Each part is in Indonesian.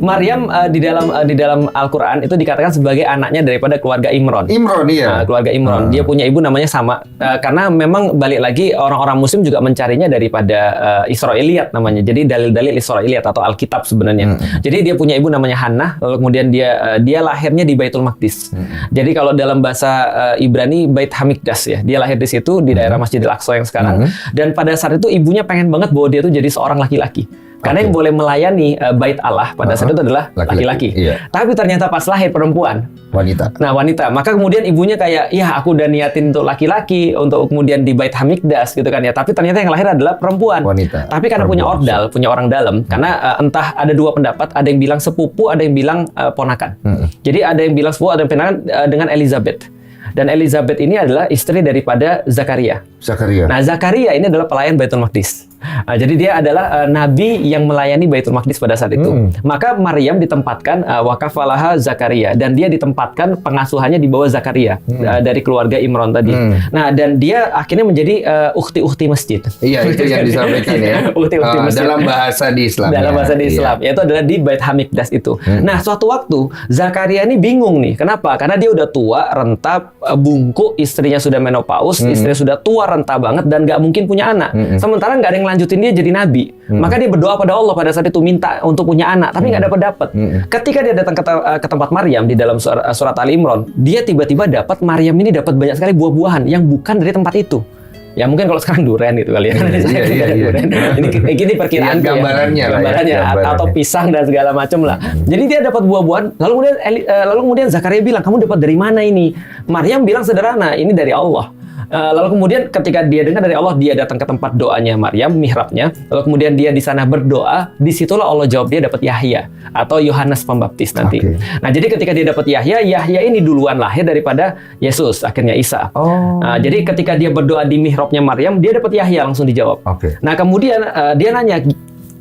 Maryam di dalam Al-Qur'an itu dikatakan sebagai anaknya daripada keluarga Imron. Imron, iya. Keluarga Imron. Dia punya ibu namanya Sama. Karena memang balik lagi orang-orang muslim juga mencarinya daripada Israiliyat namanya. Jadi dalil-dalil Israiliyat atau Alkitab sebenarnya. Jadi dia punya ibu namanya Hannah, lalu kemudian dia lahirnya di Baitul Maqdis. Jadi kalau dalam bahasa Ibrani Bait Hamikdas ya. Dia lahir di situ di daerah Masjidil Aqsa yang sekarang. Dan pada saat itu ibunya pengen banget bahwa dia tuh jadi seorang laki-laki. Karena yang boleh melayani bait Allah pada saat itu adalah laki-laki. Iya. Tapi ternyata pas lahir perempuan. Wanita. Nah, wanita. Maka kemudian ibunya kayak, ya aku udah niatin untuk laki-laki, untuk kemudian di Bait Hamikdas gitu kan ya. Tapi ternyata yang lahir adalah perempuan. Wanita. Tapi karena punya ordal, punya orang dalam. Karena entah ada dua pendapat, ada yang bilang sepupu, ada yang bilang ponakan. Jadi ada yang bilang sepupu, ada yang ponakan dengan Elizabeth. Dan Elizabeth ini adalah istri daripada Zakaria. Nah, Zakaria ini adalah pelayan Baitul Maqdis. Jadi dia adalah nabi yang melayani Baitul Maqdis pada saat itu. Maka Maryam ditempatkan wakafalaha Zakaria, dan dia ditempatkan pengasuhannya di bawah Zakaria dari keluarga Imron tadi. Nah, dan dia akhirnya menjadi ukhti-ukhti masjid. Iya, itu yang disampaikan ya. Ukhti-ukhti masjid. Dalam bahasa di Islam. Dalam bahasa di Islam, yaitu adalah di Bait Hamikdas itu. Nah, suatu waktu Zakaria ini bingung nih. Kenapa? Karena dia udah tua, renta, bungkuk, istrinya sudah menopause, istrinya sudah tua, renta banget, dan nggak mungkin punya anak. Sementara nggak ada yang lanjutin dia jadi nabi. Maka dia berdoa pada Allah pada saat itu, minta untuk punya anak, tapi nggak dapat. Ketika dia datang ke tempat Maryam di dalam surat Ali Imran, dia tiba-tiba dapat Maryam ini dapat banyak sekali buah-buahan yang bukan dari tempat itu. Ya mungkin kalau sekarang durian gitu kali ya. Iya. Ini perkiraan gambarannya atau pisang dan segala macam lah. Jadi dia dapat buah-buahan. Lalu kemudian Zakaria bilang, kamu dapat dari mana ini? Maryam bilang sederhana, ini dari Allah. Lalu kemudian ketika dia dengar dari Allah, dia datang ke tempat doanya Maryam, mihrabnya. Lalu kemudian dia di sana berdoa. Disitulah Allah jawab dia dapat Yahya atau Yohanes Pembaptis nanti. Nah, jadi ketika dia dapat Yahya ini duluan lahir daripada Yesus, akhirnya Isa. Nah, jadi ketika dia berdoa di mihrabnya Maryam, dia dapat Yahya langsung dijawab. Nah, kemudian dia nanya,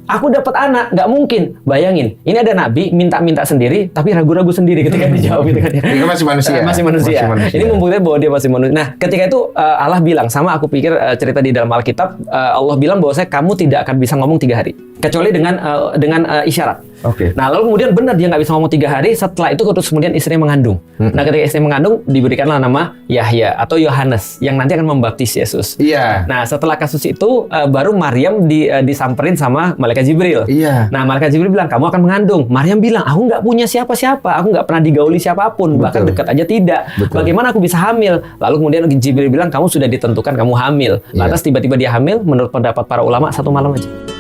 aku dapat anak, nggak mungkin. Bayangin, ini ada nabi minta-minta sendiri, tapi ragu-ragu sendiri ketika dijawab gitu kan ya. Dia masih manusia. Masih manusia. Ini membuktikan bahwa dia masih manusia. Nah, ketika itu Allah bilang, sama aku pikir cerita di dalam Alkitab, Allah bilang bahwa kamu tidak akan bisa ngomong 3 hari, kecuali dengan isyarat. Nah, lalu kemudian benar dia nggak bisa ngomong 3 hari. Setelah itu terus kemudian istrinya mengandung. Nah, ketika istrinya mengandung, diberikanlah nama Yahya atau Yohanes yang nanti akan membaptis Yesus. Nah, setelah kasus itu baru Maryam disamperin sama malaikat Jibril. Nah, malaikat Jibril bilang, kamu akan mengandung. Maryam bilang, aku nggak punya siapa-siapa, aku nggak pernah digauli siapapun, bahkan dekat aja tidak. Bagaimana aku bisa hamil? Lalu kemudian Jibril bilang, kamu sudah ditentukan kamu hamil. Lantas tiba-tiba dia hamil. Menurut pendapat para ulama 1 malam aja.